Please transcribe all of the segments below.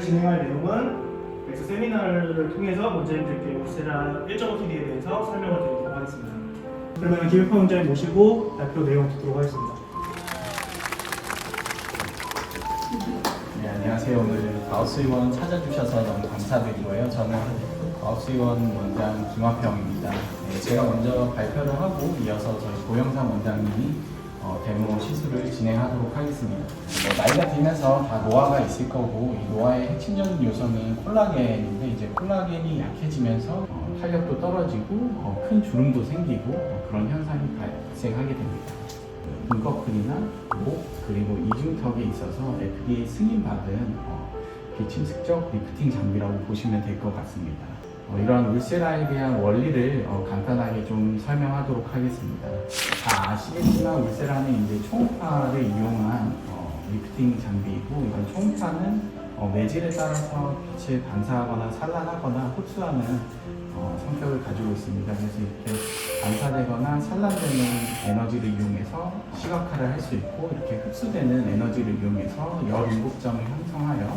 진행할 내용은 넥스 세미나를 통해서 원장님들께 울세라 1.5TD에 대해서 설명을 드리도록 하겠습니다. 그러면 김일파 원장님 모시고 발표 내용 듣도록 하겠습니다. 네, 안녕하세요. 오늘 바우스의원 찾아주셔서 너무 감사드리고요. 저는 바우스의원 원장 김화평입니다. 네, 제가 먼저 발표를 하고 이어서 저희 고영상 원장님이 데모 시술을 진행하도록 하겠습니다. 나이가 들면서 다 노화가 있을 거고, 이 노화의 핵심적인 요소는 콜라겐인데, 이제 콜라겐이 약해지면서 탄력도 떨어지고 큰 주름도 생기고 그런 현상이 발생하게 됩니다. 눈꺼풀이나 목 그리고 이중턱에 있어서 FDA 승인받은 비침습적 리프팅 장비라고 보시면 될 것 같습니다. 이런 울세라에 대한 원리를 간단하게 좀 설명하도록 하겠습니다. 다 아시겠지만 울세라는 이제 초음파를 이용한 리프팅 장비이고, 이런 초음파는 매질에 따라서 빛을 반사하거나 산란하거나 흡수하는 성격을 가지고 있습니다. 그래서 이렇게 반사되거나 산란되는 에너지를 이용해서 시각화를 할 수 있고, 이렇게 흡수되는 에너지를 이용해서 열 인국점을 형성하여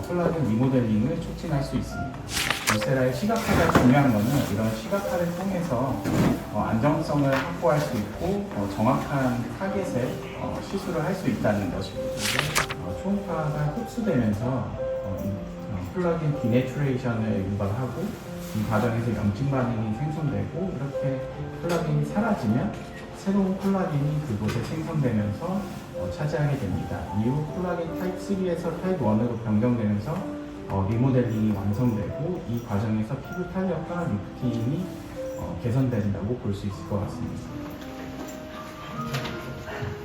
콜라겐 리모델링을 촉진할 수 있습니다. 울세라의 시각화가 중요한 것은 이런 시각화를 통해서 안정성을 확보할 수 있고 정확한 타겟에 시술을 할 수 있다는 것입니다. 초음파가 흡수되면서 콜라겐 디내추레이션을 유발하고, 이 과정에서 염증 반응이 생성되고, 이렇게 콜라겐이 사라지면 새로운 콜라겐이 그곳에 생성되면서 차지하게 됩니다. 이후 콜라겐 타입 3에서 타입 1으로 변경되면서 리모델링이 완성되고, 이 과정에서 피부 탄력과 리프팅이 개선된다고 볼 수 있을 것 같습니다.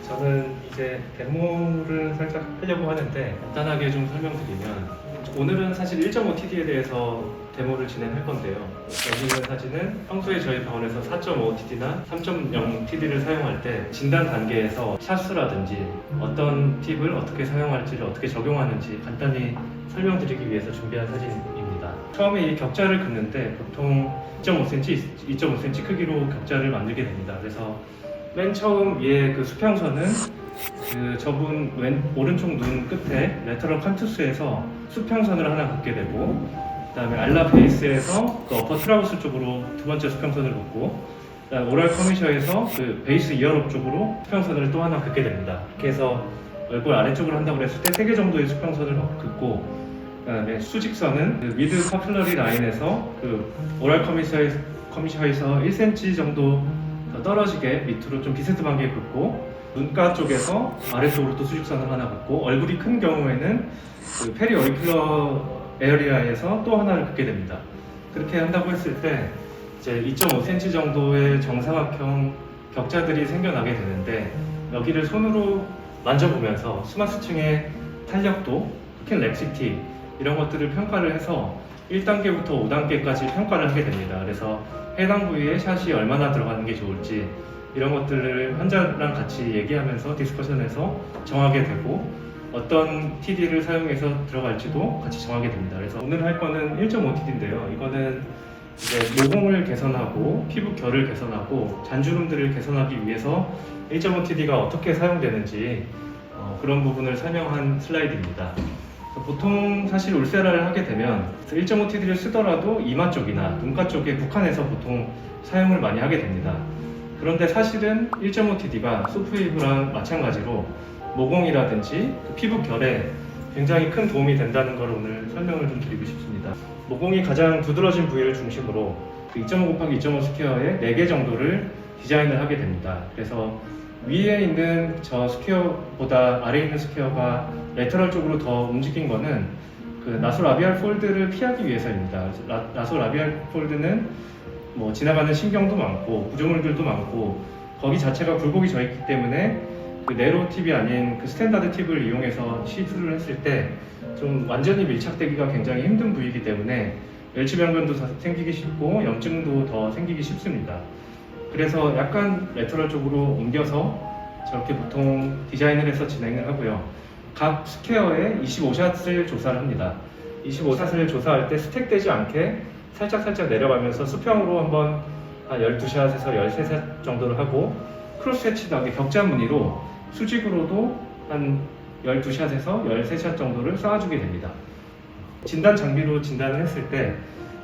저는 이제 데모를 살짝 하려고 하는데, 간단하게 좀 설명드리면, 오늘은 사실 1.5TD에 대해서 데모를 진행할 건데요. 여기 있는 사진은 평소에 저희 병원에서 4.5TD나 3.0TD를 사용할 때 진단 단계에서 샷수라든지 어떤 팁을 어떻게 사용할지를 어떻게 적용하는지 간단히 설명드리기 위해서 준비한 사진입니다. 처음에 이 격자를 긋는데 보통 2.5cm, 2.5cm 크기로 격자를 만들게 됩니다. 그래서 맨 처음 위에 그 수평선은 저분 오른쪽 눈 끝에 레터럴 컨투스에서 수평선을 하나 긋게 되고, 그 다음에 알라 베이스에서 그 어퍼 트라우스 쪽으로 두 번째 수평선을 긋고, 그다음에 오랄 커미셔에서 그 베이스 이어롭 쪽으로 수평선을 또 하나 긋게 됩니다. 이렇게 해서 얼굴 아래쪽으로 한다고 했을 때 3개 정도의 수평선을 긋고, 그다음에 수직선은 그 미드 파퓰러리 라인에서 그 오랄 커미셔에서 1cm 정도 더 떨어지게 밑으로 좀 비스듬하게 긋고, 눈가 쪽에서 아래쪽으로 또 수직선을 하나 긋고, 얼굴이 큰 경우에는 그 페리어리큘러 에어리아에서 또 하나를 긋게 됩니다. 그렇게 한다고 했을 때 이제 2.5cm 정도의 정사각형 격자들이 생겨나게 되는데, 여기를 손으로 만져보면서 스마스층의 탄력도, 특히 렉시티 이런 것들을 평가를 해서 1단계부터 5단계까지 평가를 하게 됩니다. 그래서 해당 부위에 샷이 얼마나 들어가는 게 좋을지 이런 것들을 환자랑 같이 얘기하면서 디스커션해서 정하게 되고, 어떤 TD를 사용해서 들어갈지도 같이 정하게 됩니다. 그래서 오늘 할 거는 1.5TD인데요. 이거는 이제 모공을 개선하고 피부 결을 개선하고 잔주름들을 개선하기 위해서 1.5TD가 어떻게 사용되는지 그런 부분을 설명한 슬라이드입니다. 보통 사실 울세라를 하게 되면 1.5TD를 쓰더라도 이마 쪽이나 눈가 쪽에 국한해서 보통 사용을 많이 하게 됩니다. 그런데 사실은 1.5TD가 소프웨이브랑 마찬가지로 모공이라든지 그 피부 결에 굉장히 큰 도움이 된다는 걸 오늘 설명을 좀 드리고 싶습니다. 모공이 가장 두드러진 부위를 중심으로 2.5 곱하기 2.5 스퀘어의 4개 정도를 디자인을 하게 됩니다. 그래서 위에 있는 저 스퀘어보다 아래에 있는 스퀘어가 레터럴 쪽으로 더 움직인 거는 그 나소라비알 폴드를 피하기 위해서입니다. 나소라비알 폴드는 뭐 지나가는 신경도 많고 구조물들도 많고 거기 자체가 굴곡이 져 있기 때문에 그 네로 팁이 아닌 그 스탠다드 팁을 이용해서 시술을 했을 때 좀 완전히 밀착되기가 굉장히 힘든 부위이기 때문에 멸치병변도 생기기 쉽고 염증도 더 생기기 쉽습니다. 그래서 약간 레터럴 쪽으로 옮겨서 저렇게 보통 디자인을 해서 진행을 하고요. 각 스퀘어에 25샷을 조사를 합니다. 25샷을 조사할 때 스택되지 않게 살짝 내려가면서 수평으로 한번 한 12샷에서 13샷 정도를 하고, 크로스 해치하게 격자 무늬로 수직으로도 한 12샷에서 13샷 정도를 쌓아주게 됩니다. 진단 장비로 진단을 했을 때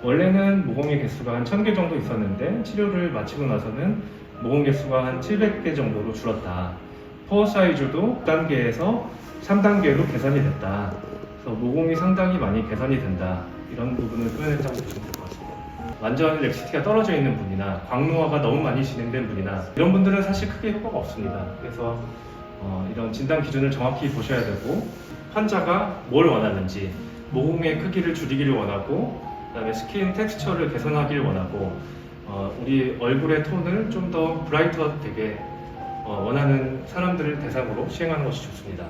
원래는 모공의 개수가 한 1000개 정도 있었는데 치료를 마치고 나서는 모공 개수가 한 700개 정도로 줄었다. 포어 사이즈도 2단계에서 3단계로 개선이 됐다. 그래서 모공이 상당히 많이 개선이 된다. 이런 부분을 표현했다고 보시면 될 것 같습니다. 완전 렉시티가 떨어져 있는 분이나 광노화가 너무 많이 진행된 분이나 이런 분들은 사실 크게 효과가 없습니다. 그래서 이런 진단 기준을 정확히 보셔야 되고 환자가 뭘 원하는지 모공의 크기를 줄이기를 원하고 그다음에 스킨 텍스처를 개선하기를 원하고 우리 얼굴의 톤을 좀 더 브라이트하게 원하는 사람들을 대상으로 시행하는 것이 좋습니다.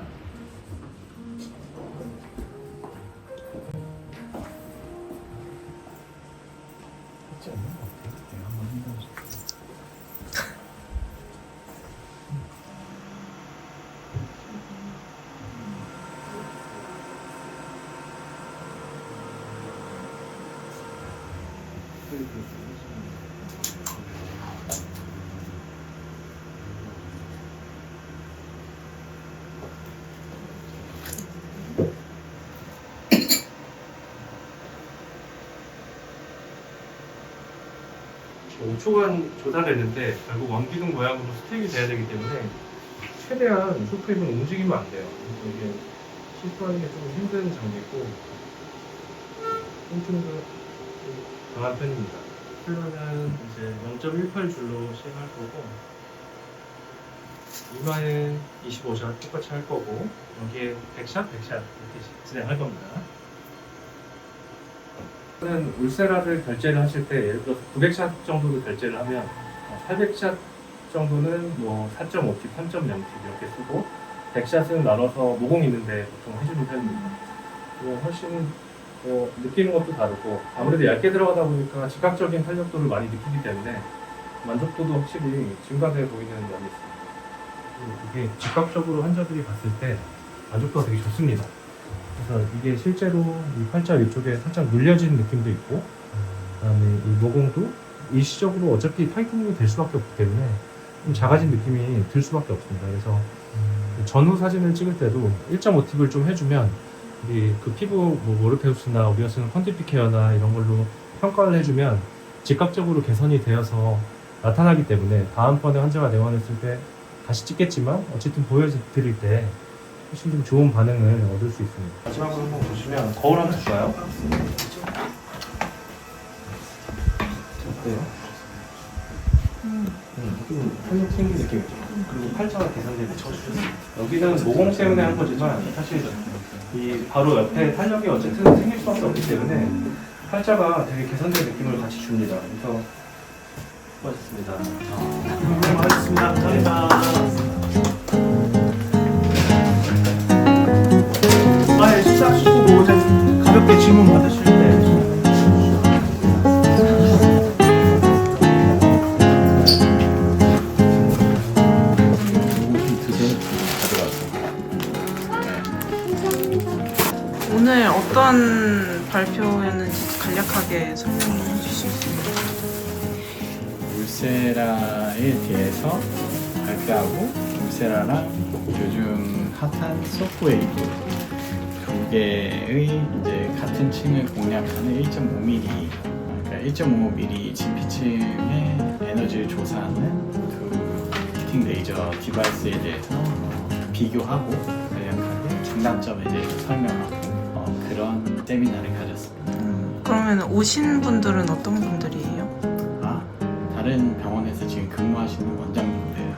뭐 5초간 조달했는데 결국 원기둥 모양으로 스틱이 돼야 되기 때문에 최대한 소프림은 움직이면 안 돼요. 그래서 이게 실수하는 게 좀 힘든 장비고 통증도 강한 편입니다. 컬러는 이제 0.18줄로 시행할 거고 이마는 25샷 똑같이 할 거고 여기에 100샷, 100샷 이렇게 진행할 겁니다. 는 울세라를 결제를 하실 때 예를 들어서 900샷 정도를 결제를 하면 800샷 정도는 뭐 4.5팁, 3.0팁 이렇게 쓰고 100샷은 나눠서 모공 있는데 보통 해주는 편입니다. 그럼 훨씬 느끼는 것도 다르고 아무래도 얇게 들어가다 보니까 즉각적인 탄력도를 많이 느끼기 때문에 만족도도 확실히 증가돼 보이는 면이 있습니다. 이게 즉각적으로 환자들이 봤을 때 만족도가 되게 좋습니다. 그래서 이게 실제로 이 팔자 위쪽에 살짝 눌려진 느낌도 있고 그다음에 이 모공도 일시적으로 어차피 타이트닝이 될 수밖에 없기 때문에 좀 작아진 느낌이 들 수밖에 없습니다. 그래서 전후 사진을 찍을 때도 1.5팁을 좀 해주면 우리 그 피부 뭐 모르페우스나 우리가 쓰는 컨디피 케어나 이런 걸로 평가를 해주면 즉각적으로 개선이 되어서 나타나기 때문에 다음번에 환자가 내원했을 때 다시 찍겠지만 어쨌든 보여드릴 때 훨씬 좀 좋은 반응을 얻을 수 있습니다. 마지막으로 한번 보시면 거울 한번 볼까요? 어때요? 좀 탄력 생긴 느낌이죠. 그리고 팔자가 개선되는 여기는 모공 때문에 한 거지만 사실 이 바로 옆에 탄력이 어쨌든 생길 수밖에 없기 때문에 팔자가 되게 개선된 느낌을 같이 줍니다. 그래서 수고하셨습니다. 고생하셨습니다. 감사합니다. 식사하시고 뭐 가볍게 질문 받으실 때 오늘 어떤 발표였는지 간략하게 설명해 주실 수 있나요? 울세라에 대해서 발표하고 울세라랑 요즘 핫한 소프웨이브 두 개의 이제 같은 층을 공략하는 1.5mm, 그러니까 1.5mm 진피층의 에너지를 조사하는 그 히팅 레이저 디바이스에 대해서 비교하고 간략하게 장단점에 대해서 설명하고 그런 세미나를 가졌습니다. 그러면 오신 분들은 어떤 분들이에요? 다른 병원에서 지금 근무하시는 원장님들